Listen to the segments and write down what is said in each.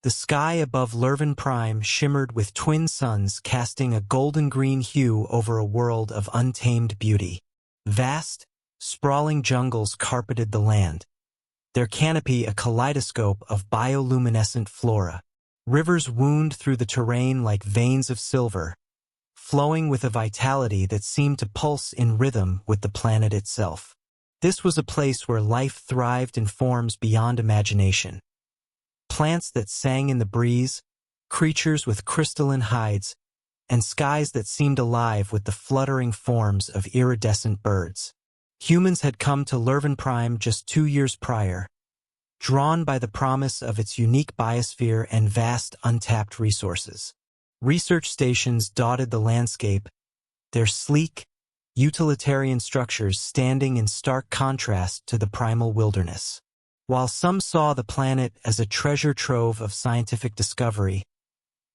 The sky above Lurven Prime shimmered with twin suns casting a golden-green hue over a world of untamed beauty. Vast, sprawling jungles carpeted the land, their canopy a kaleidoscope of bioluminescent flora. Rivers wound through the terrain like veins of silver, flowing with a vitality that seemed to pulse in rhythm with the planet itself. This was a place where life thrived in forms beyond imagination. Plants that sang in the breeze, creatures with crystalline hides, and skies that seemed alive with the fluttering forms of iridescent birds. Humans had come to Lurven Prime just 2 years prior, drawn by the promise of its unique biosphere and vast untapped resources. Research stations dotted the landscape, their sleek, utilitarian structures standing in stark contrast to the primal wilderness. While some saw the planet as a treasure trove of scientific discovery,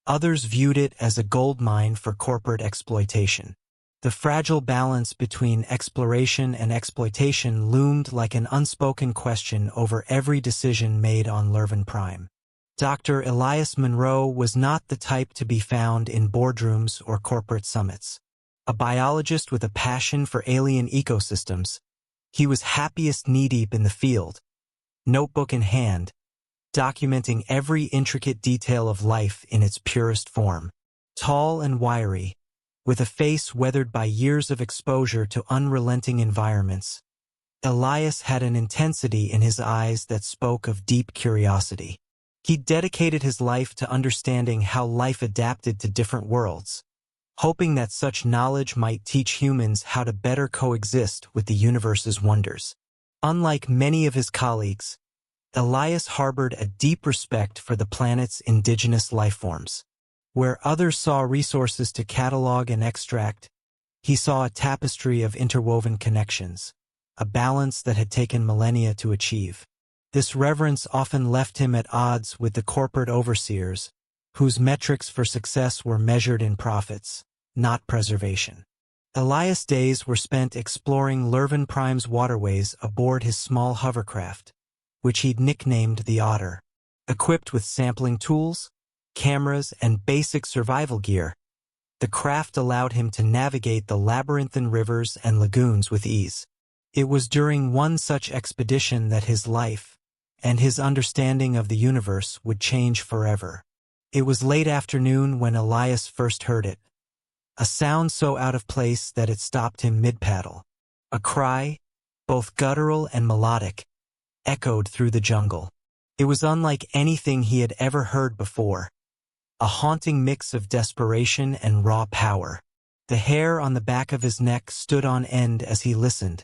others viewed it as a goldmine for corporate exploitation. The fragile balance between exploration and exploitation loomed like an unspoken question over every decision made on Lurven Prime. Dr. Elias Monroe was not the type to be found in boardrooms or corporate summits. A biologist with a passion for alien ecosystems, he was happiest knee-deep in the field, notebook in hand, documenting every intricate detail of life in its purest form. Tall and wiry, with a face weathered by years of exposure to unrelenting environments, Elias had an intensity in his eyes that spoke of deep curiosity. He dedicated his life to understanding how life adapted to different worlds, hoping that such knowledge might teach humans how to better coexist with the universe's wonders. Unlike many of his colleagues, Elias harbored a deep respect for the planet's indigenous lifeforms. Where others saw resources to catalog and extract, he saw a tapestry of interwoven connections, a balance that had taken millennia to achieve. This reverence often left him at odds with the corporate overseers, whose metrics for success were measured in profits, not preservation. Elias' days were spent exploring Lurven Prime's waterways aboard his small hovercraft, which he'd nicknamed the Otter. Equipped with sampling tools, cameras, and basic survival gear, the craft allowed him to navigate the labyrinthine rivers and lagoons with ease. It was during one such expedition that his life and his understanding of the universe would change forever. It was late afternoon when Elias first heard it, a sound so out of place that it stopped him mid-paddle. A cry, both guttural and melodic, echoed through the jungle. It was unlike anything he had ever heard before, a haunting mix of desperation and raw power. The hair on the back of his neck stood on end as he listened,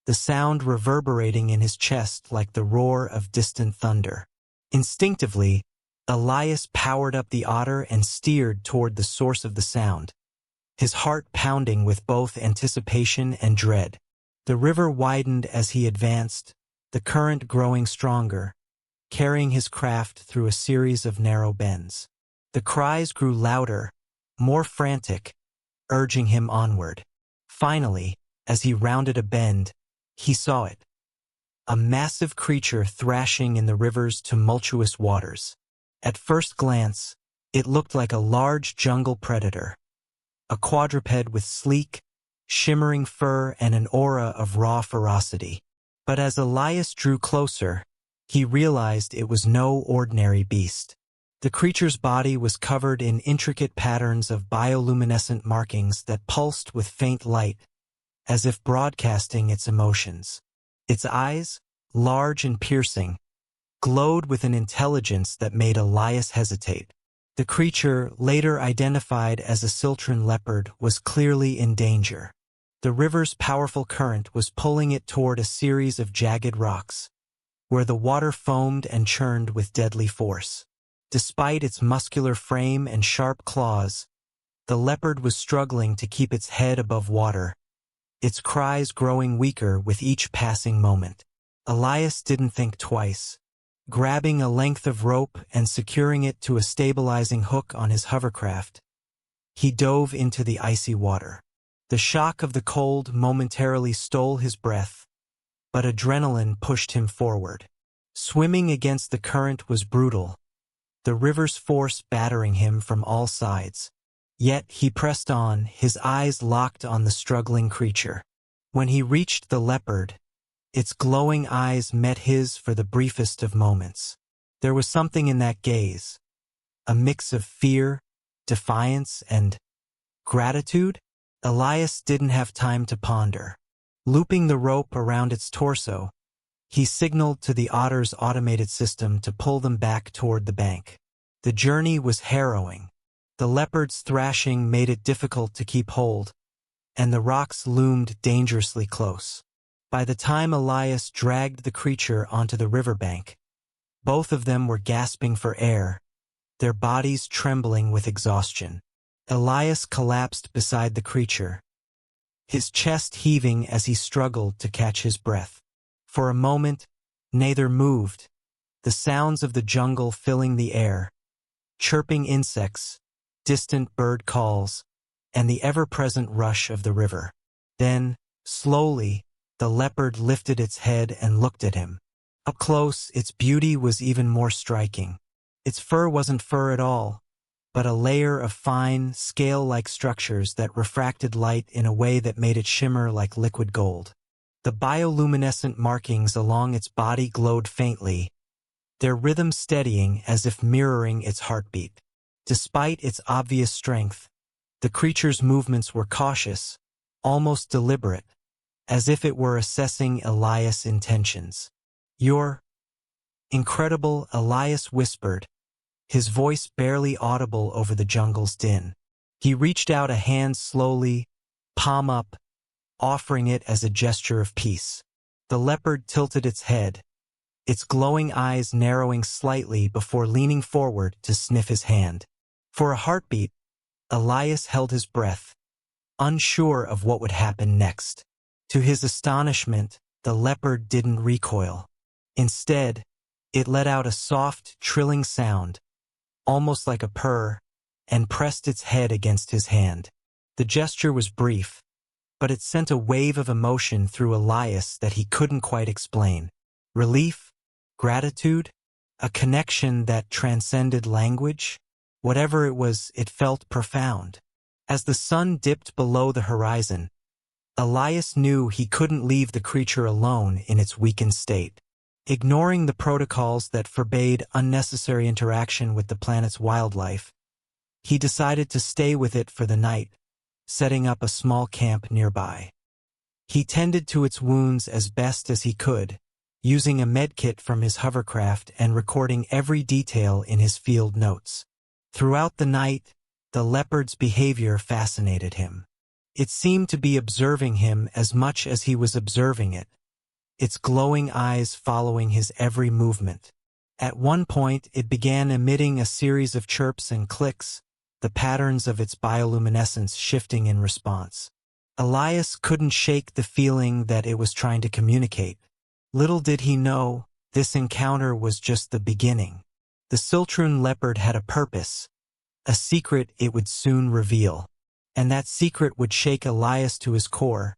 the sound reverberating in his chest like the roar of distant thunder. Instinctively, Elias powered up the Otter and steered toward the source of the sound, his heart pounding with both anticipation and dread. The river widened as he advanced, the current growing stronger, carrying his craft through a series of narrow bends. The cries grew louder, more frantic, urging him onward. Finally, as he rounded a bend, he saw it. A massive creature thrashing in the river's tumultuous waters. At first glance, it looked like a large jungle predator, a quadruped with sleek, shimmering fur and an aura of raw ferocity. But as Elias drew closer, he realized it was no ordinary beast. The creature's body was covered in intricate patterns of bioluminescent markings that pulsed with faint light, as if broadcasting its emotions. Its eyes, large and piercing, glowed with an intelligence that made Elias hesitate. The creature, later identified as a Siltran leopard, was clearly in danger. The river's powerful current was pulling it toward a series of jagged rocks, where the water foamed and churned with deadly force. Despite its muscular frame and sharp claws, the leopard was struggling to keep its head above water, its cries growing weaker with each passing moment. Elias didn't think twice. Grabbing a length of rope and securing it to a stabilizing hook on his hovercraft, he dove into the icy water. The shock of the cold momentarily stole his breath, but adrenaline pushed him forward. Swimming against the current was brutal, the river's force battering him from all sides. Yet he pressed on, his eyes locked on the struggling creature. When he reached the leopard, its glowing eyes met his for the briefest of moments. There was something in that gaze, a mix of fear, defiance, and gratitude. Elias didn't have time to ponder. Looping the rope around its torso, he signaled to the otter's automated system to pull them back toward the bank. The journey was harrowing. The leopard's thrashing made it difficult to keep hold, and the rocks loomed dangerously close. By the time Elias dragged the creature onto the riverbank, both of them were gasping for air, their bodies trembling with exhaustion. Elias collapsed beside the creature, his chest heaving as he struggled to catch his breath. For a moment, neither moved, the sounds of the jungle filling the air, chirping insects, distant bird calls, and the ever-present rush of the river. Then, slowly, the leopard lifted its head and looked at him. Up close, its beauty was even more striking. Its fur wasn't fur at all, but a layer of fine, scale-like structures that refracted light in a way that made it shimmer like liquid gold. The bioluminescent markings along its body glowed faintly, their rhythm steadying as if mirroring its heartbeat. Despite its obvious strength, the creature's movements were cautious, almost deliberate, as if it were assessing Elias' intentions. "You're incredible," Elias whispered, his voice barely audible over the jungle's din. He reached out a hand slowly, palm up, offering it as a gesture of peace. The leopard tilted its head, its glowing eyes narrowing slightly before leaning forward to sniff his hand. For a heartbeat, Elias held his breath, unsure of what would happen next. To his astonishment, the leopard didn't recoil. Instead, it let out a soft, trilling sound, almost like a purr, and pressed its head against his hand. The gesture was brief, but it sent a wave of emotion through Elias that he couldn't quite explain. Relief, gratitude, a connection that transcended language. Whatever it was, it felt profound. As the sun dipped below the horizon, Elias knew he couldn't leave the creature alone in its weakened state. Ignoring the protocols that forbade unnecessary interaction with the planet's wildlife, he decided to stay with it for the night, setting up a small camp nearby. He tended to its wounds as best as he could, using a medkit from his hovercraft and recording every detail in his field notes. Throughout the night, the leopard's behavior fascinated him. It seemed to be observing him as much as he was observing it, its glowing eyes following his every movement. At one point, it began emitting a series of chirps and clicks, the patterns of its bioluminescence shifting in response. Elias couldn't shake the feeling that it was trying to communicate. Little did he know, this encounter was just the beginning. The Siltrune leopard had a purpose, a secret it would soon reveal. And that secret would shake Elias to his core,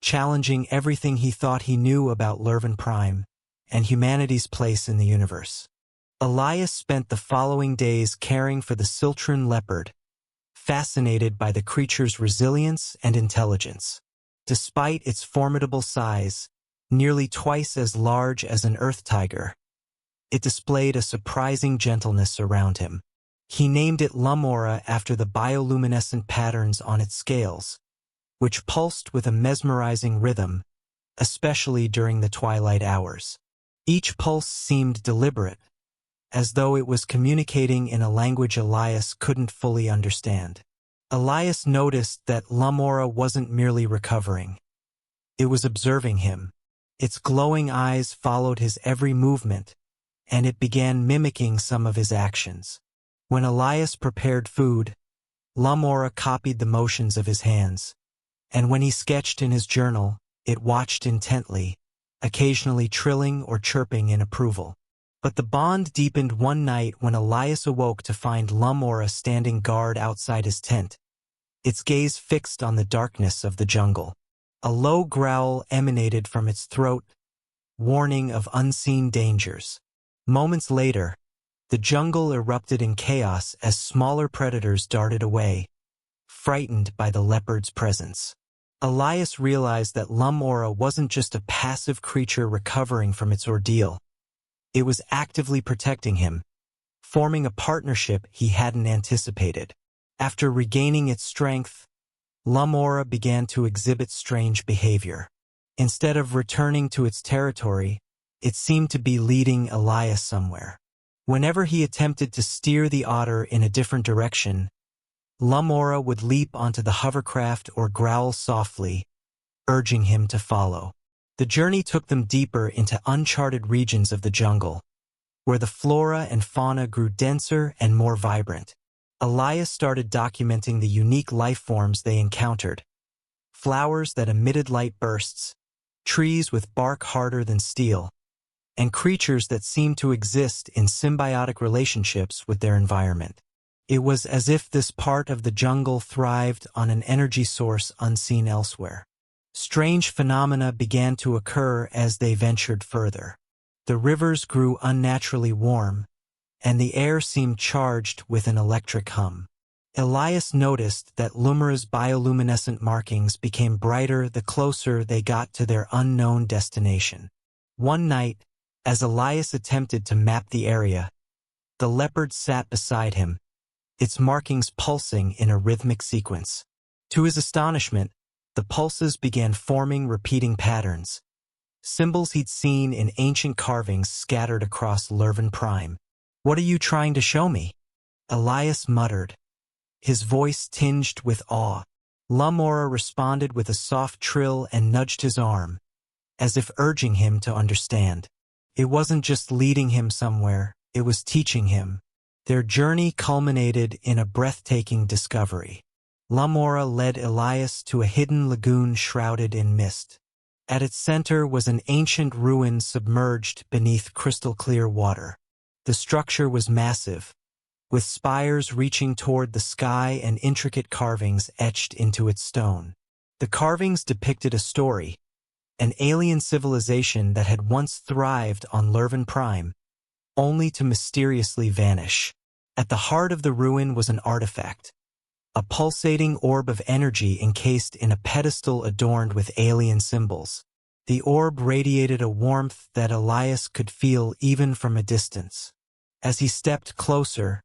challenging everything he thought he knew about Lurven Prime and humanity's place in the universe. Elias spent the following days caring for the Siltrune leopard, fascinated by the creature's resilience and intelligence. Despite its formidable size, nearly twice as large as an earth tiger, it displayed a surprising gentleness around him. He named it Lamora after the bioluminescent patterns on its scales, which pulsed with a mesmerizing rhythm, especially during the twilight hours. Each pulse seemed deliberate, as though it was communicating in a language Elias couldn't fully understand. Elias noticed that Lamora wasn't merely recovering. It was observing him. Its glowing eyes followed his every movement, and it began mimicking some of his actions. When Elias prepared food, Lamora copied the motions of his hands, and when he sketched in his journal, it watched intently, occasionally trilling or chirping in approval. But the bond deepened one night when Elias awoke to find Lamora standing guard outside his tent, its gaze fixed on the darkness of the jungle. A low growl emanated from its throat, warning of unseen dangers. Moments later, The jungle erupted in chaos as smaller predators darted away, frightened by the leopard's presence. Elias realized that Lamora wasn't just a passive creature recovering from its ordeal. It was actively protecting him, forming a partnership he hadn't anticipated. After regaining its strength, Lamora began to exhibit strange behavior. Instead of returning to its territory, it seemed to be leading Elias somewhere. Whenever he attempted to steer the otter in a different direction, Lamora would leap onto the hovercraft or growl softly, urging him to follow. The journey took them deeper into uncharted regions of the jungle, where the flora and fauna grew denser and more vibrant. Elias started documenting the unique life forms they encountered: flowers that emitted light bursts, trees with bark harder than steel, and creatures that seemed to exist in symbiotic relationships with their environment. It was as if this part of the jungle thrived on an energy source unseen elsewhere. Strange phenomena began to occur as they ventured further. The rivers grew unnaturally warm, and the air seemed charged with an electric hum. Elias noticed that Lumara's bioluminescent markings became brighter the closer they got to their unknown destination. One night, as Elias attempted to map the area, the leopard sat beside him, its markings pulsing in a rhythmic sequence. To his astonishment, the pulses began forming repeating patterns, symbols he'd seen in ancient carvings scattered across Lurven Prime. "What are you trying to show me?" Elias muttered, his voice tinged with awe. Lamora responded with a soft trill and nudged his arm, as if urging him to understand. It wasn't just leading him somewhere, it was teaching him. Their journey culminated in a breathtaking discovery. Lamora led Elias to a hidden lagoon shrouded in mist. At its center was an ancient ruin submerged beneath crystal-clear water. The structure was massive, with spires reaching toward the sky and intricate carvings etched into its stone. The carvings depicted a story, an alien civilization that had once thrived on Lurven Prime, only to mysteriously vanish. At the heart of the ruin was an artifact, a pulsating orb of energy encased in a pedestal adorned with alien symbols. The orb radiated a warmth that Elias could feel even from a distance. As he stepped closer,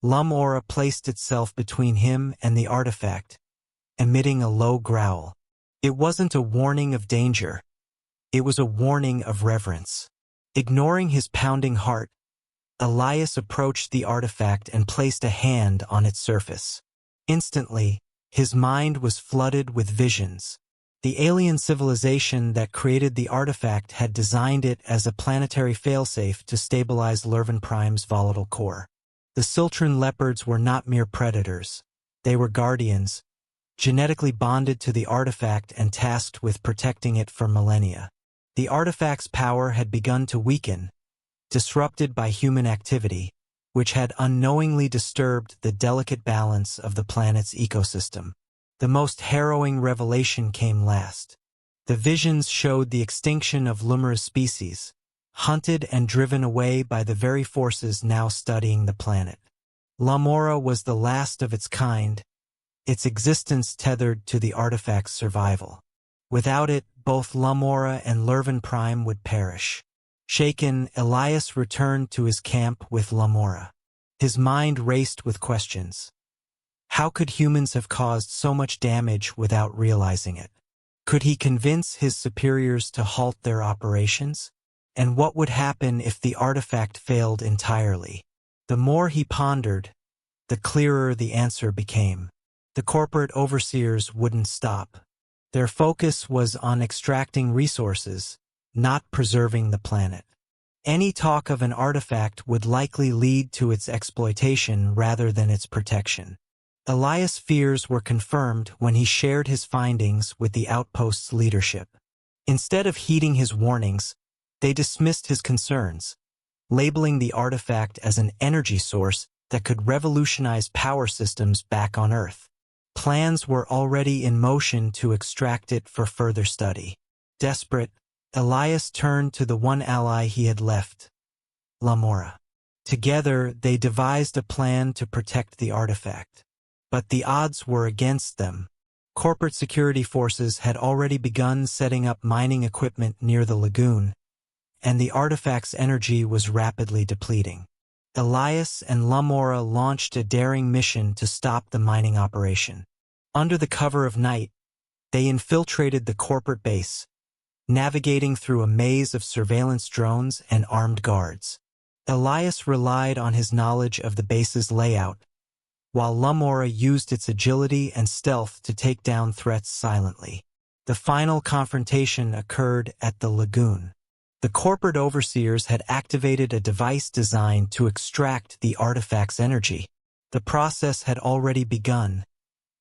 Lamora placed itself between him and the artifact, emitting a low growl. It wasn't a warning of danger, it was a warning of reverence. Ignoring his pounding heart, Elias approached the artifact and placed a hand on its surface. Instantly, his mind was flooded with visions. The alien civilization that created the artifact had designed it as a planetary failsafe to stabilize Lurven Prime's volatile core. The Siltran leopards were not mere predators. They were guardians, genetically bonded to the artifact and tasked with protecting it for millennia. The artifact's power had begun to weaken, disrupted by human activity, which had unknowingly disturbed the delicate balance of the planet's ecosystem. The most harrowing revelation came last. The visions showed the extinction of Lumara's species, hunted and driven away by the very forces now studying the planet. Lamora was the last of its kind, its existence tethered to the artifact's survival. Without it, both Lamora and Lurven Prime would perish. Shaken, Elias returned to his camp with Lamora. His mind raced with questions. How could humans have caused so much damage without realizing it? Could he convince his superiors to halt their operations? And what would happen if the artifact failed entirely? The more he pondered, the clearer the answer became. The corporate overseers wouldn't stop. Their focus was on extracting resources, not preserving the planet. Any talk of an artifact would likely lead to its exploitation rather than its protection. Elias' fears were confirmed when he shared his findings with the outpost's leadership. Instead of heeding his warnings, they dismissed his concerns, labeling the artifact as an energy source that could revolutionize power systems back on Earth. Plans were already in motion to extract it for further study. Desperate, Elias turned to the one ally he had left, Lamora. Together, they devised a plan to protect the artifact. But the odds were against them. Corporate security forces had already begun setting up mining equipment near the lagoon, and the artifact's energy was rapidly depleting. Elias and Lamora launched a daring mission to stop the mining operation. Under the cover of night, they infiltrated the corporate base, navigating through a maze of surveillance drones and armed guards. Elias relied on his knowledge of the base's layout, while Lamora used its agility and stealth to take down threats silently. The final confrontation occurred at the lagoon. The corporate overseers had activated a device designed to extract the artifact's energy. The process had already begun,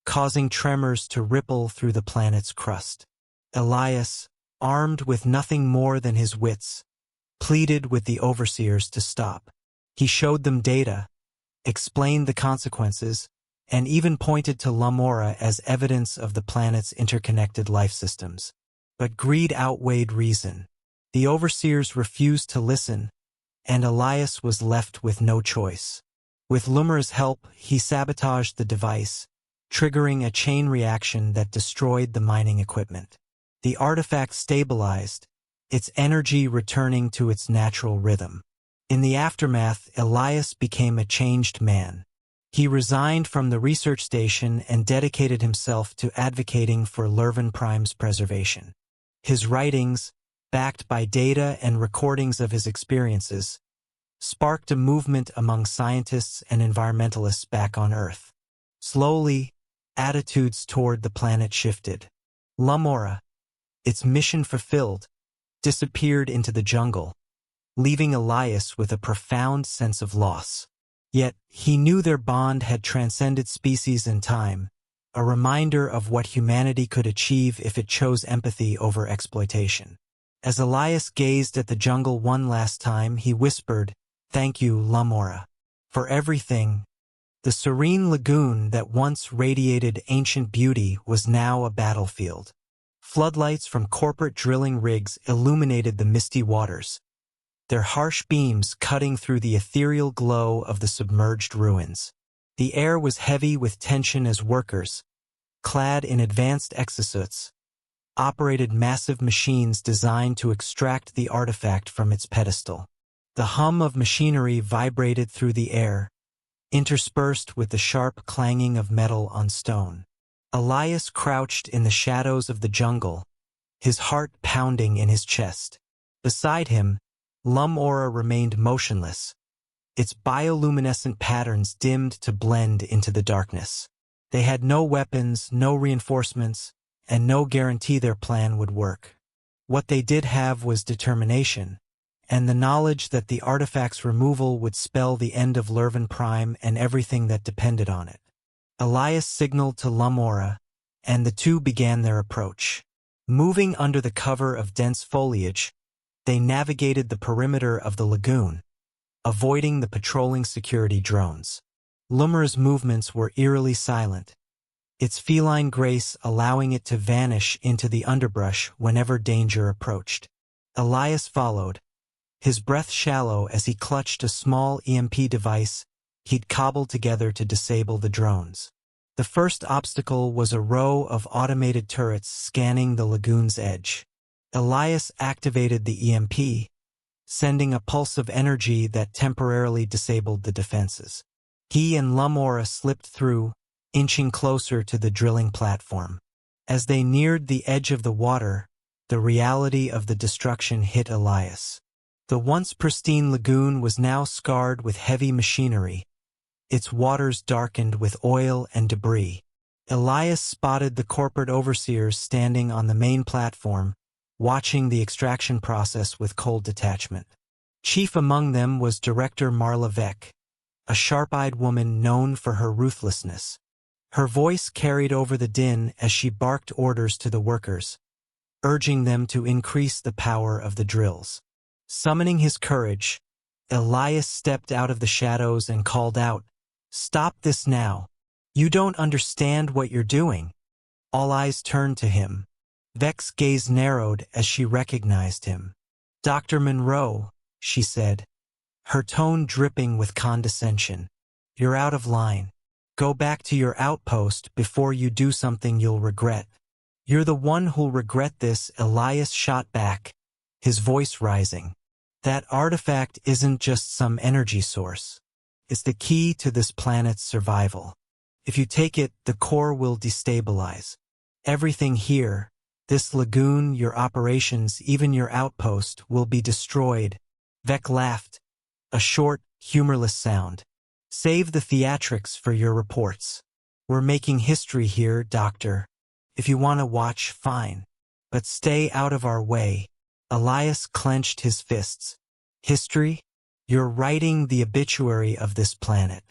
causing tremors to ripple through the planet's crust. Elias, armed with nothing more than his wits, pleaded with the overseers to stop. He showed them data, explained the consequences, and even pointed to Lamora as evidence of the planet's interconnected life systems. But greed outweighed reason. The overseers refused to listen, and Elias was left with no choice. With Lumora's help, he sabotaged the device, triggering a chain reaction that destroyed the mining equipment. The artifact stabilized, its energy returning to its natural rhythm. In the aftermath, Elias became a changed man. He resigned from the research station and dedicated himself to advocating for Lurven Prime's preservation. His writings, backed by data and recordings of his experiences, sparked a movement among scientists and environmentalists back on Earth. Slowly, attitudes toward the planet shifted. Lamora, its mission fulfilled, disappeared into the jungle, leaving Elias with a profound sense of loss. Yet, he knew their bond had transcended species and time, a reminder of what humanity could achieve if it chose empathy over exploitation. As Elias gazed at the jungle one last time, he whispered, "Thank you, Lamora, for everything." The serene lagoon that once radiated ancient beauty was now a battlefield. Floodlights from corporate drilling rigs illuminated the misty waters, their harsh beams cutting through the ethereal glow of the submerged ruins. The air was heavy with tension as workers, clad in advanced exosuits, operated massive machines designed to extract the artifact from its pedestal. The hum of machinery vibrated through the air, interspersed with the sharp clanging of metal on stone. Elias crouched in the shadows of the jungle, his heart pounding in his chest. Beside him, Lamora remained motionless, its bioluminescent patterns dimmed to blend into the darkness. They had no weapons, no reinforcements, and no guarantee their plan would work. What they did have was determination, and the knowledge that the artifact's removal would spell the end of Lurven Prime and everything that depended on it. Elias signaled to Lamora, and the two began their approach. Moving under the cover of dense foliage, they navigated the perimeter of the lagoon, avoiding the patrolling security drones. Lumora's movements were eerily silent, its feline grace allowing it to vanish into the underbrush whenever danger approached. Elias followed, his breath shallow as he clutched a small EMP device he'd cobbled together to disable the drones. The first obstacle was a row of automated turrets scanning the lagoon's edge. Elias activated the EMP, sending a pulse of energy that temporarily disabled the defenses. He and Lamora slipped through, inching closer to the drilling platform. As they neared the edge of the water, the reality of the destruction hit Elias. The once pristine lagoon was now scarred with heavy machinery, its waters darkened with oil and debris. Elias spotted the corporate overseers standing on the main platform, watching the extraction process with cold detachment. Chief among them was Director Marla Vec, a sharp-eyed woman known for her ruthlessness. Her voice carried over the din as she barked orders to the workers, urging them to increase the power of the drills. Summoning his courage, Elias stepped out of the shadows and called out, "Stop this now. You don't understand what you're doing." All eyes turned to him. Vec's gaze narrowed as she recognized him. "Dr. Monroe," she said, her tone dripping with condescension. "You're out of line. Go back to your outpost before you do something you'll regret." "You're the one who'll regret this," Elias shot back, his voice rising. "That artifact isn't just some energy source. It's the key to this planet's survival. If you take it, the core will destabilize. Everything here, this lagoon, your operations, even your outpost, will be destroyed." Vec laughed, a short, humorless sound. "Save the theatrics for your reports. We're making history here, Doctor. If you want to watch, fine. But stay out of our way." Elias clenched his fists. "History? You're writing the obituary of this planet.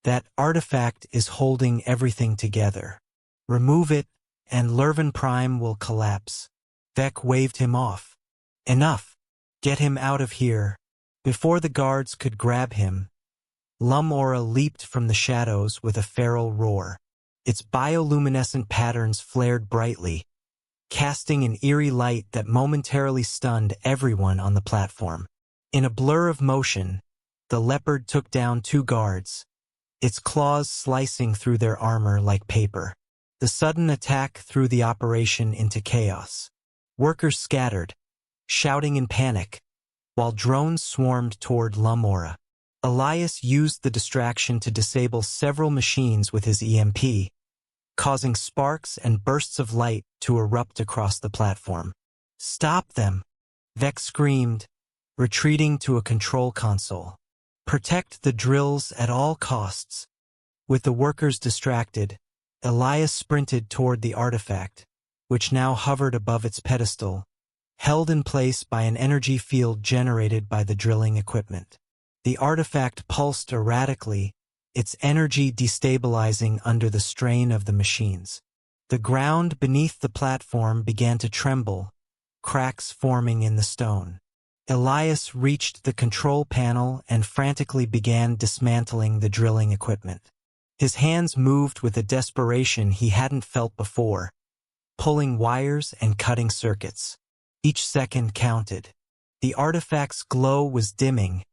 That artifact is holding everything together. Remove it, and Lurven Prime will collapse." Vec waved him off. "Enough. Get him out of here." Before the guards could grab him, Lumora leaped from the shadows with a feral roar. Its bioluminescent patterns flared brightly, casting an eerie light that momentarily stunned everyone on the platform. In a blur of motion, the leopard took down 2 guards, its claws slicing through their armor like paper. The sudden attack threw the operation into chaos. Workers scattered, shouting in panic, while drones swarmed toward Lumora. Elias used the distraction to disable several machines with his EMP, causing sparks and bursts of light to erupt across the platform. "Stop them!" Vec screamed, retreating to a control console. "Protect the drills at all costs." With the workers distracted, Elias sprinted toward the artifact, which now hovered above its pedestal, held in place by an energy field generated by the drilling equipment. The artifact pulsed erratically, its energy destabilizing under the strain of the machines. The ground beneath the platform began to tremble, cracks forming in the stone. Elias reached the control panel and frantically began dismantling the drilling equipment. His hands moved with a desperation he hadn't felt before, pulling wires and cutting circuits. Each second counted. The artifact's glow was dimming,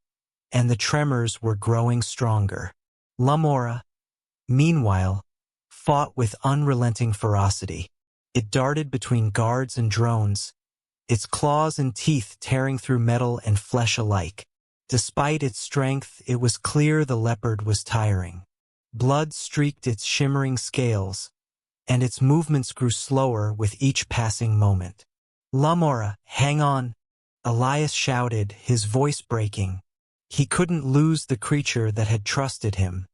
and the tremors were growing stronger. Lumora, meanwhile, fought with unrelenting ferocity. It darted between guards and drones, its claws and teeth tearing through metal and flesh alike. Despite its strength, it was clear the leopard was tiring. Blood streaked its shimmering scales, and its movements grew slower with each passing moment. "Lumora, hang on!" Elias shouted, his voice breaking. He couldn't lose the creature that had trusted him,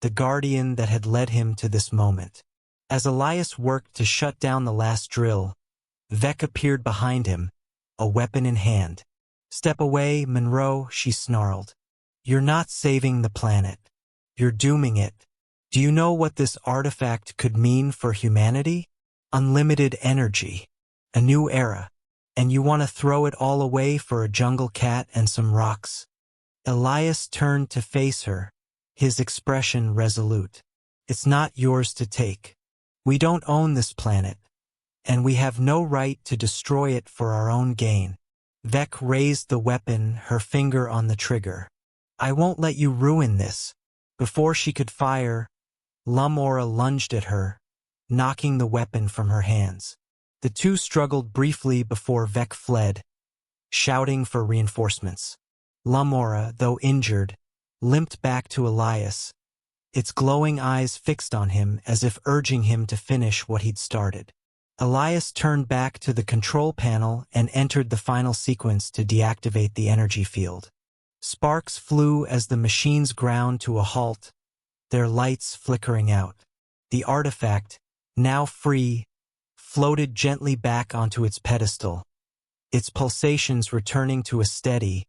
the guardian that had led him to this moment. As Elias worked to shut down the last drill, Vec appeared behind him, a weapon in hand. "Step away, Monroe," she snarled. "You're not saving the planet. You're dooming it. Do you know what this artifact could mean for humanity? Unlimited energy, a new era, and you want to throw it all away for a jungle cat and some rocks?" Elias turned to face her, his expression resolute. "It's not yours to take. We don't own this planet, and we have no right to destroy it for our own gain." Vec raised the weapon, her finger on the trigger. "I won't let you ruin this." Before she could fire, Lumora lunged at her, knocking the weapon from her hands. The two struggled briefly before Vec fled, shouting for reinforcements. Lumora, though injured, limped back to Elias, its glowing eyes fixed on him as if urging him to finish what he'd started. Elias turned back to the control panel and entered the final sequence to deactivate the energy field. Sparks flew as the machines ground to a halt, their lights flickering out. The artifact, now free, floated gently back onto its pedestal, its pulsations returning to a steady,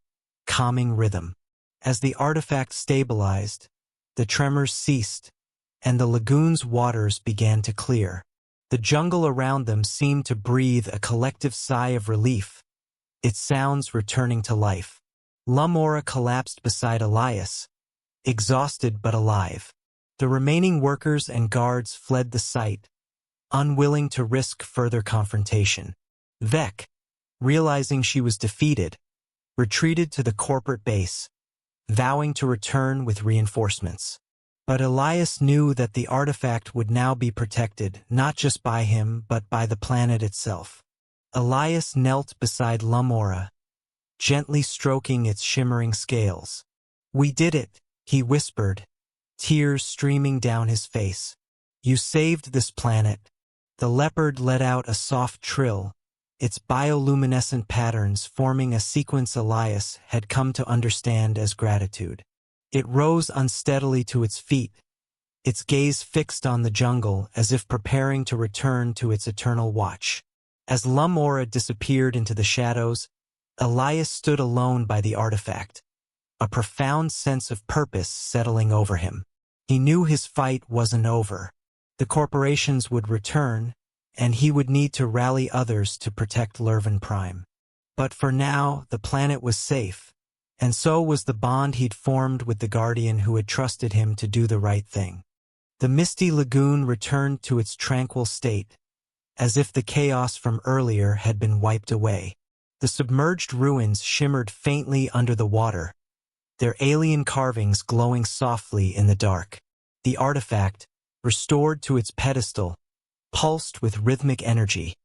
calming rhythm. As the artifact stabilized, the tremors ceased, and the lagoon's waters began to clear. The jungle around them seemed to breathe a collective sigh of relief, its sounds returning to life. Lumora collapsed beside Elias, exhausted but alive. The remaining workers and guards fled the site, unwilling to risk further confrontation. Vec, realizing she was defeated, retreated to the corporate base, vowing to return with reinforcements. But Elias knew that the artifact would now be protected, not just by him, but by the planet itself. Elias knelt beside Lamora, gently stroking its shimmering scales. "We did it," he whispered, tears streaming down his face. "You saved this planet." The leopard let out a soft trill, its bioluminescent patterns forming a sequence Elias had come to understand as gratitude. It rose unsteadily to its feet, its gaze fixed on the jungle as if preparing to return to its eternal watch. As Lamora disappeared into the shadows, Elias stood alone by the artifact, a profound sense of purpose settling over him. He knew his fight wasn't over. The corporations would return, and he would need to rally others to protect Lurven Prime. But for now, the planet was safe, and so was the bond he'd formed with the Guardian who had trusted him to do the right thing. The misty lagoon returned to its tranquil state, as if the chaos from earlier had been wiped away. The submerged ruins shimmered faintly under the water, their alien carvings glowing softly in the dark. The artifact, restored to its pedestal, pulsed with rhythmic energy,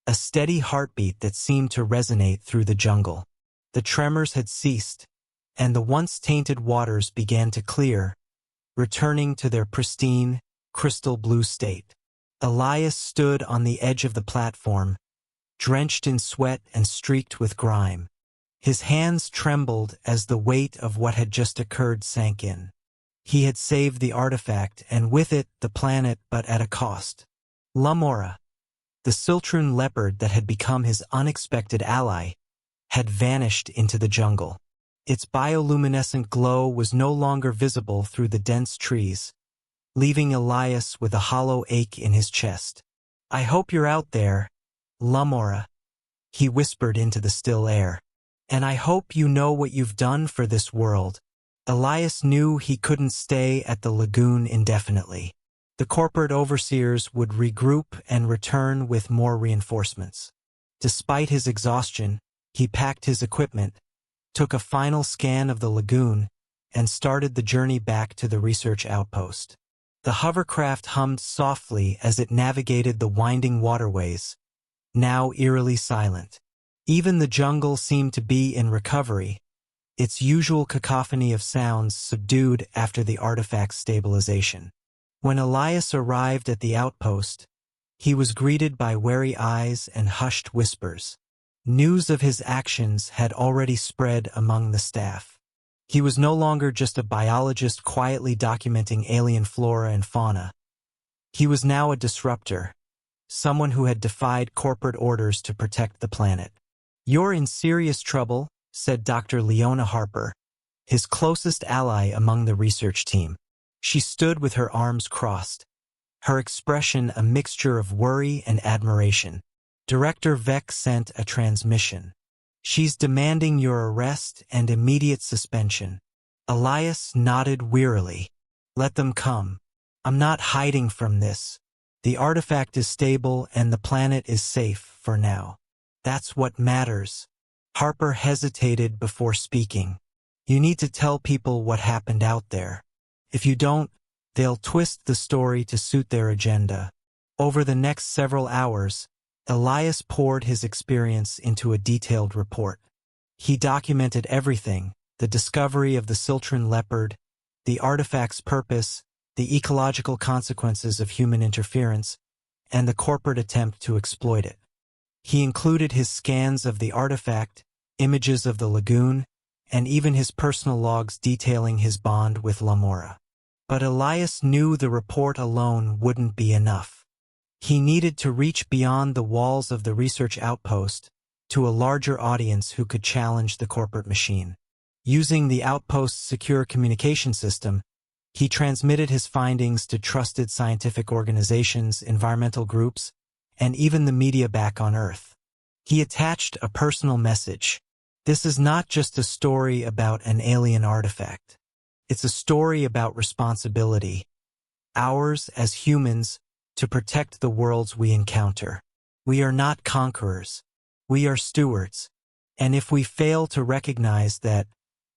a steady heartbeat that seemed to resonate through the jungle. The tremors had ceased, and the once tainted waters began to clear, returning to their pristine, crystal blue state. Elias stood on the edge of the platform, drenched in sweat and streaked with grime. His hands trembled as the weight of what had just occurred sank in. He had saved the artifact, and with it the planet, but at a cost. Lamora, the Siltrun leopard that had become his unexpected ally, had vanished into the jungle. Its bioluminescent glow was no longer visible through the dense trees, leaving Elias with a hollow ache in his chest. "I hope you're out there, Lamora," he whispered into the still air. "And I hope you know what you've done for this world." Elias knew he couldn't stay at the lagoon indefinitely. The corporate overseers would regroup and return with more reinforcements. Despite his exhaustion, he packed his equipment, took a final scan of the lagoon, and started the journey back to the research outpost. The hovercraft hummed softly as it navigated the winding waterways, now eerily silent. Even the jungle seemed to be in recovery, its usual cacophony of sounds subdued after the artifact's stabilization. When Elias arrived at the outpost, he was greeted by wary eyes and hushed whispers. News of his actions had already spread among the staff. He was no longer just a biologist quietly documenting alien flora and fauna. He was now a disruptor, someone who had defied corporate orders to protect the planet. "You're in serious trouble," said Dr. Leona Harper, his closest ally among the research team. She stood with her arms crossed, her expression a mixture of worry and admiration. Director Vec sent a transmission. "She's demanding your arrest and immediate suspension." Elias nodded wearily. "Let them come. I'm not hiding from this. The artifact is stable and the planet is safe for now. That's what matters." Harper hesitated before speaking. "You need to tell people what happened out there. If you don't, they'll twist the story to suit their agenda." Over the next several hours, Elias poured his experience into a detailed report. He documented everything: the discovery of the Siltrun leopard, the artifact's purpose, the ecological consequences of human interference, and the corporate attempt to exploit it. He included his scans of the artifact, images of the lagoon, and even his personal logs detailing his bond with Lamora. But Elias knew the report alone wouldn't be enough. He needed to reach beyond the walls of the research outpost to a larger audience who could challenge the corporate machine. Using the outpost's secure communication system, he transmitted his findings to trusted scientific organizations, environmental groups, and even the media back on Earth. He attached a personal message. "This is not just a story about an alien artifact. It's a story about responsibility, ours as humans, to protect the worlds we encounter. We are not conquerors. We are stewards. And if we fail to recognize that,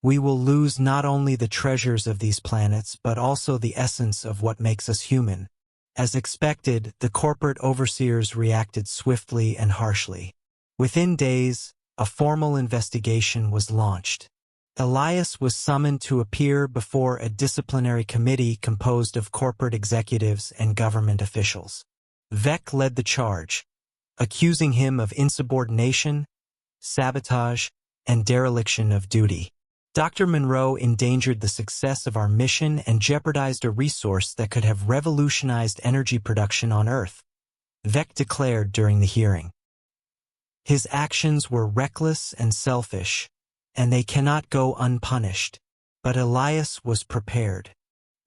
We will lose not only the treasures of these planets but also the essence of what makes us human. As expected, the corporate overseers reacted swiftly and harshly. Within days, a formal investigation was launched. Elias was summoned to appear before a disciplinary committee composed of corporate executives and government officials. Vec led the charge, accusing him of insubordination, sabotage, and dereliction of duty. Dr. Monroe endangered the success of our mission and jeopardized a resource that could have revolutionized energy production on Earth, Vec declared during the hearing. His actions were reckless and selfish, and they cannot go unpunished. But Elias was prepared.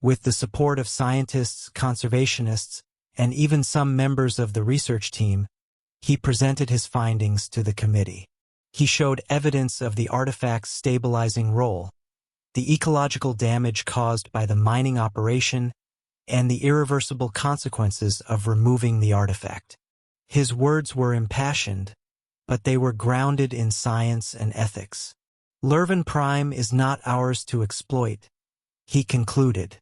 With the support of scientists, conservationists, and even some members of the research team, he presented his findings to the committee. He showed evidence of the artifact's stabilizing role, the ecological damage caused by the mining operation, and the irreversible consequences of removing the artifact. His words were impassioned, but they were grounded in science and ethics. Lurven Prime is not ours to exploit, he concluded.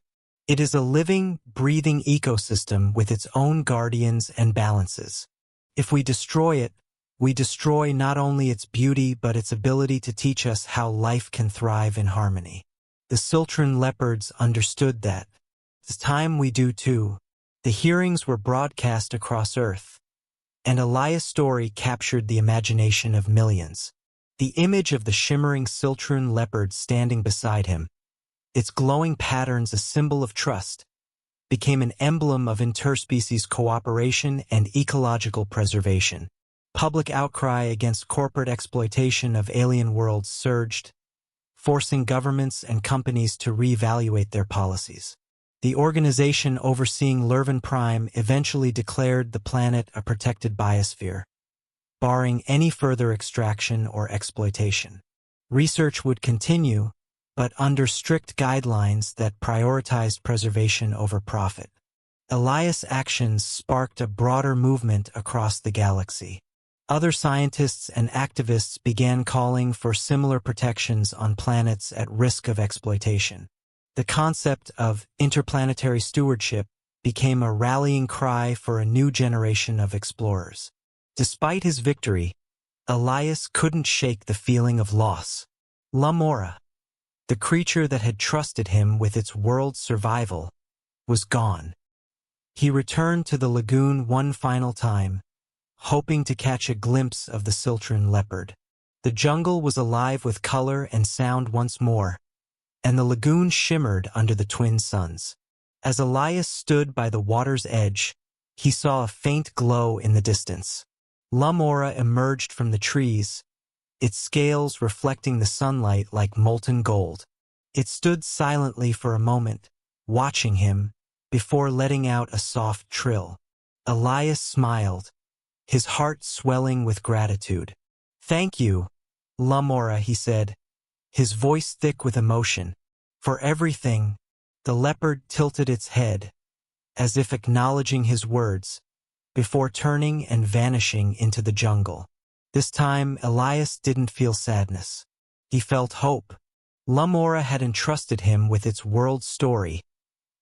It is a living, breathing ecosystem with its own guardians and balances. If we destroy it, we destroy not only its beauty but its ability to teach us how life can thrive in harmony. The Siltran leopards understood that. It's time we do too. The hearings were broadcast across Earth, and Elias' story captured the imagination of millions. The image of the shimmering Siltran leopard standing beside him, its glowing patterns a symbol of trust, became an emblem of interspecies cooperation and ecological preservation. Public outcry against corporate exploitation of alien worlds surged, forcing governments and companies to reevaluate their policies. The organization overseeing Lurven Prime eventually declared the planet a protected biosphere, barring any further extraction or exploitation. Research would continue, but under strict guidelines that prioritized preservation over profit. Elias' actions sparked a broader movement across the galaxy. Other scientists and activists began calling for similar protections on planets at risk of exploitation. The concept of interplanetary stewardship became a rallying cry for a new generation of explorers. Despite his victory, Elias couldn't shake the feeling of loss. Lamora, the creature that had trusted him with its world's survival, was gone. He returned to the lagoon one final time, hoping to catch a glimpse of the Siltran leopard. The jungle was alive with color and sound once more, and the lagoon shimmered under the twin suns. As Elias stood by the water's edge, he saw a faint glow in the distance. Lamora emerged from the trees, its scales reflecting the sunlight like molten gold. It stood silently for a moment, watching him, before letting out a soft trill. Elias smiled, his heart swelling with gratitude. "Thank you, Lamora," he said, his voice thick with emotion. "For everything." The leopard tilted its head, as if acknowledging his words, before turning and vanishing into the jungle. This time, Elias didn't feel sadness. He felt hope. Lamora had entrusted him with its world story,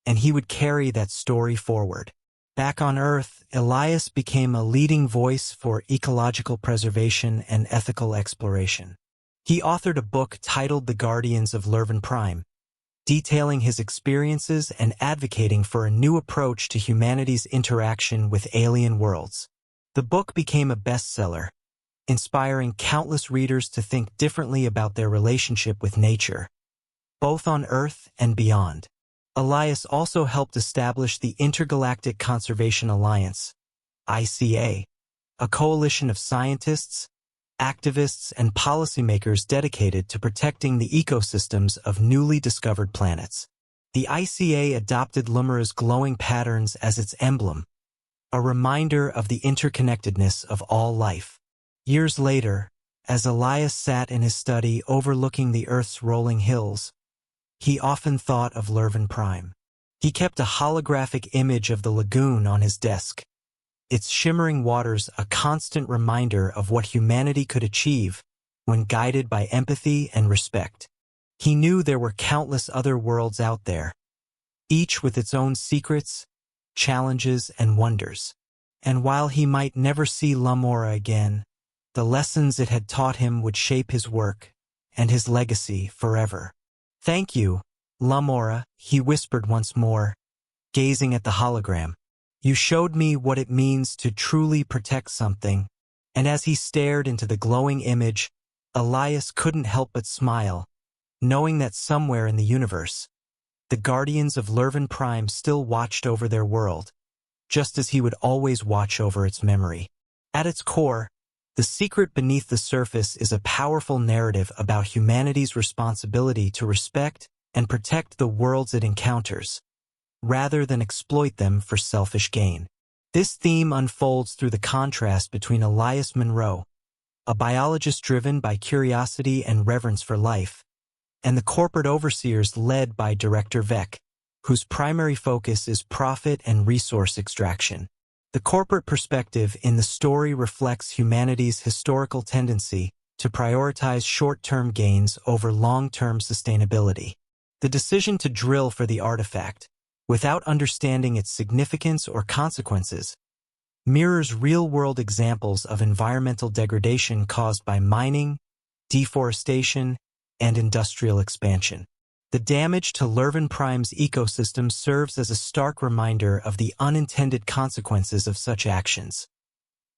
and he would carry that story forward. Back on Earth, Elias became a leading voice for ecological preservation and ethical exploration. He authored a book titled The Guardians of Lurven Prime, detailing his experiences and advocating for a new approach to humanity's interaction with alien worlds. The book became a bestseller, inspiring countless readers to think differently about their relationship with nature, both on Earth and beyond. Elias also helped establish the Intergalactic Conservation Alliance, ICA, a coalition of scientists, activists, and policymakers dedicated to protecting the ecosystems of newly discovered planets. The ICA adopted Lamora's glowing patterns as its emblem, a reminder of the interconnectedness of all life. Years later, as Elias sat in his study overlooking the Earth's rolling hills, he often thought of Lurven Prime. He kept a holographic image of the lagoon on his desk, its shimmering waters a constant reminder of what humanity could achieve when guided by empathy and respect. He knew there were countless other worlds out there, each with its own secrets, challenges, and wonders. And while he might never see Lamora again, the lessons it had taught him would shape his work and his legacy forever. "Thank you, Lamora," he whispered once more, gazing at the hologram. "You showed me what it means to truly protect something." And as he stared into the glowing image, Elias couldn't help but smile, knowing that somewhere in the universe, the guardians of Lurven Prime still watched over their world, just as he would always watch over its memory. At its core, The Secret Beneath the Surface is a powerful narrative about humanity's responsibility to respect and protect the worlds it encounters, rather than exploit them for selfish gain. This theme unfolds through the contrast between Elias Monroe, a biologist driven by curiosity and reverence for life, and the corporate overseers led by Director Vec, whose primary focus is profit and resource extraction. The corporate perspective in the story reflects humanity's historical tendency to prioritize short-term gains over long-term sustainability. The decision to drill for the artifact, without understanding its significance or consequences, mirrors real-world examples of environmental degradation caused by mining, deforestation, and industrial expansion. The damage to Lurven Prime's ecosystem serves as a stark reminder of the unintended consequences of such actions.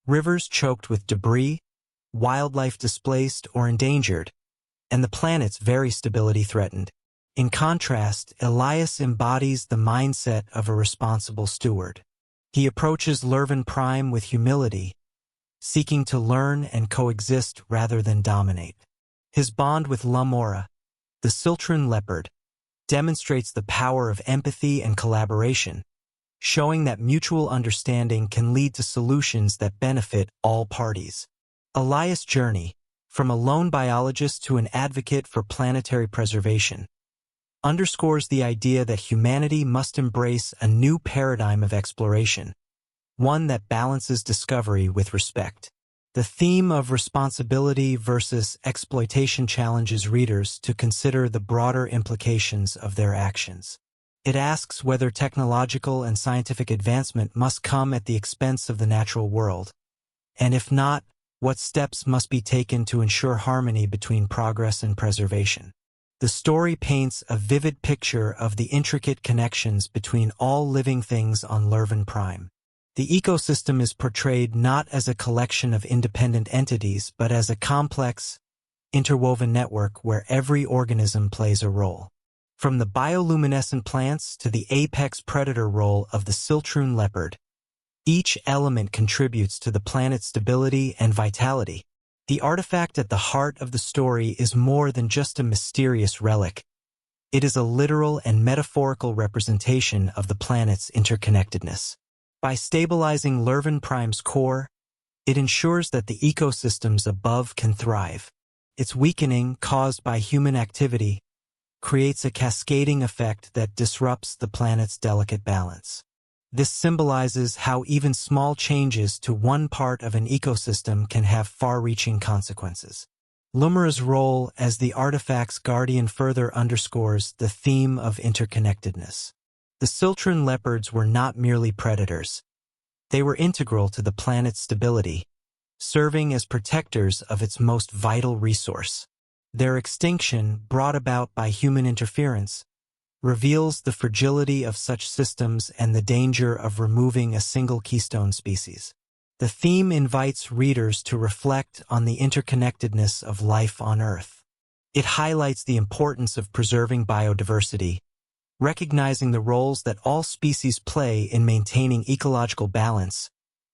Rivers choked with debris, wildlife displaced or endangered, and the planet's very stability threatened. In contrast, Elias embodies the mindset of a responsible steward. He approaches Lurven Prime with humility, seeking to learn and coexist rather than dominate. His bond with Lamora, the Siltrun leopard, demonstrates the power of empathy and collaboration, showing that mutual understanding can lead to solutions that benefit all parties. Elias' journey, from a lone biologist to an advocate for planetary preservation, underscores the idea that humanity must embrace a new paradigm of exploration, one that balances discovery with respect. The theme of responsibility versus exploitation challenges readers to consider the broader implications of their actions. It asks whether technological and scientific advancement must come at the expense of the natural world, and if not, what steps must be taken to ensure harmony between progress and preservation. The story paints a vivid picture of the intricate connections between all living things on Lurven Prime. The ecosystem is portrayed not as a collection of independent entities, but as a complex, interwoven network where every organism plays a role. From the bioluminescent plants to the apex predator role of the Siltrun leopard, each element contributes to the planet's stability and vitality. The artifact at the heart of the story is more than just a mysterious relic. It is a literal and metaphorical representation of the planet's interconnectedness. By stabilizing Lurven Prime's core, it ensures that the ecosystems above can thrive. Its weakening, caused by human activity, creates a cascading effect that disrupts the planet's delicate balance. This symbolizes how even small changes to one part of an ecosystem can have far-reaching consequences. Lumora's role as the artifact's guardian further underscores the theme of interconnectedness. The Siltrun leopards were not merely predators. They were integral to the planet's stability, serving as protectors of its most vital resource. Their extinction, brought about by human interference, reveals the fragility of such systems and the danger of removing a single keystone species. The theme invites readers to reflect on the interconnectedness of life on Earth. It highlights the importance of preserving biodiversity, recognizing the roles that all species play in maintaining ecological balance,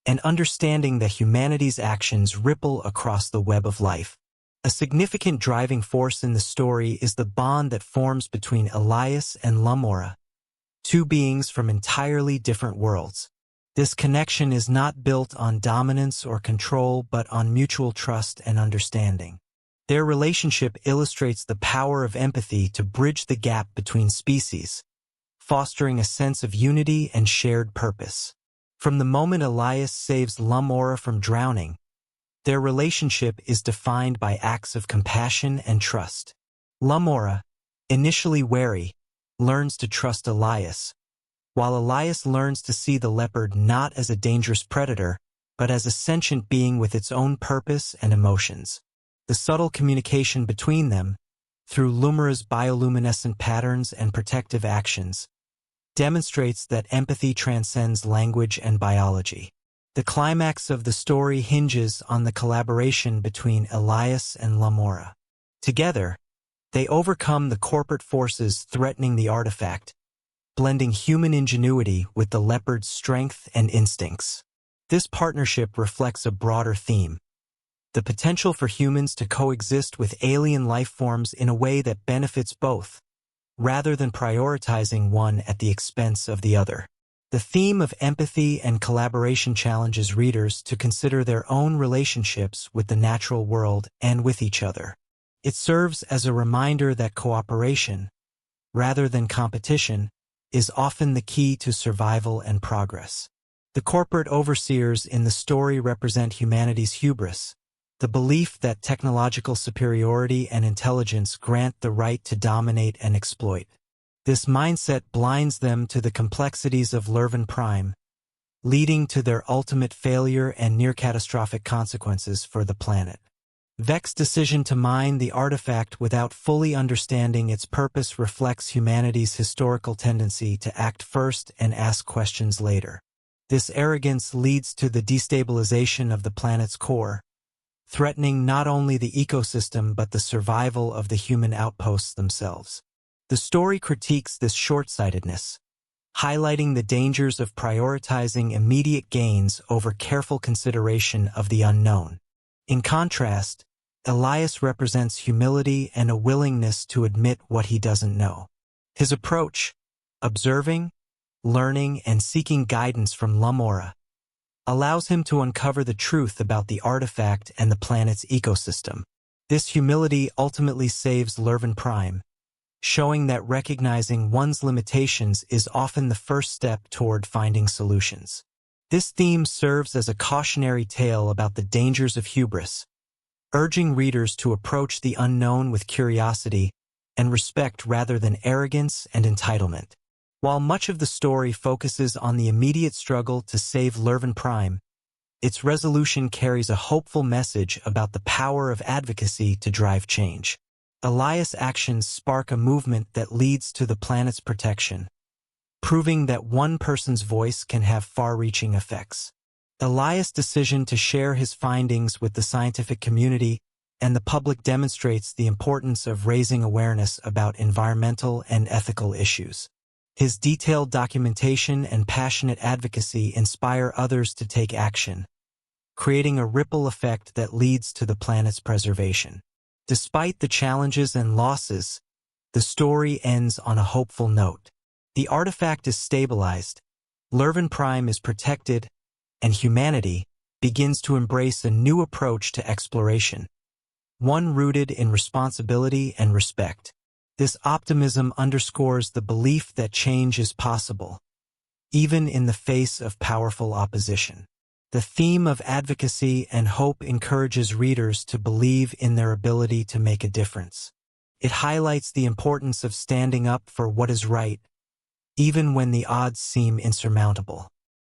and understanding that humanity's actions ripple across the web of life. A significant driving force in the story is the bond that forms between Elias and Lamora, two beings from entirely different worlds. This connection is not built on dominance or control, but on mutual trust and understanding. Their relationship illustrates the power of empathy to bridge the gap between species, fostering a sense of unity and shared purpose. From the moment Elias saves Lamora from drowning, their relationship is defined by acts of compassion and trust. Lamora, initially wary, learns to trust Elias, while Elias learns to see the leopard not as a dangerous predator, but as a sentient being with its own purpose and emotions. The subtle communication between them, through Lumira's bioluminescent patterns and protective actions, demonstrates that empathy transcends language and biology. The climax of the story hinges on the collaboration between Elias and Lumira. Together, they overcome the corporate forces threatening the artifact, blending human ingenuity with the leopard's strength and instincts. This partnership reflects a broader theme: the potential for humans to coexist with alien life forms in a way that benefits both, rather than prioritizing one at the expense of the other. The theme of empathy and collaboration challenges readers to consider their own relationships with the natural world and with each other. It serves as a reminder that cooperation, rather than competition, is often the key to survival and progress. The corporate overseers in the story represent humanity's hubris, the belief that technological superiority and intelligence grant the right to dominate and exploit. This mindset blinds them to the complexities of Lurven Prime, leading to their ultimate failure and near-catastrophic consequences for the planet. Vex's decision to mine the artifact without fully understanding its purpose reflects humanity's historical tendency to act first and ask questions later. This arrogance leads to the destabilization of the planet's core, threatening not only the ecosystem but the survival of the human outposts themselves. The story critiques this short-sightedness, highlighting the dangers of prioritizing immediate gains over careful consideration of the unknown. In contrast, Elias represents humility and a willingness to admit what he doesn't know. His approach, observing, learning, and seeking guidance from Lumira, allows him to uncover the truth about the artifact and the planet's ecosystem. This humility ultimately saves Lurven Prime, showing that recognizing one's limitations is often the first step toward finding solutions. This theme serves as a cautionary tale about the dangers of hubris, urging readers to approach the unknown with curiosity and respect rather than arrogance and entitlement. While much of the story focuses on the immediate struggle to save Lurven Prime, its resolution carries a hopeful message about the power of advocacy to drive change. Elias' actions spark a movement that leads to the planet's protection, proving that one person's voice can have far-reaching effects. Elias' decision to share his findings with the scientific community and the public demonstrates the importance of raising awareness about environmental and ethical issues. His detailed documentation and passionate advocacy inspire others to take action, creating a ripple effect that leads to the planet's preservation. Despite the challenges and losses, the story ends on a hopeful note. The artifact is stabilized, Lurven Prime is protected, and humanity begins to embrace a new approach to exploration, one rooted in responsibility and respect. This optimism underscores the belief that change is possible, even in the face of powerful opposition. The theme of advocacy and hope encourages readers to believe in their ability to make a difference. It highlights the importance of standing up for what is right, even when the odds seem insurmountable.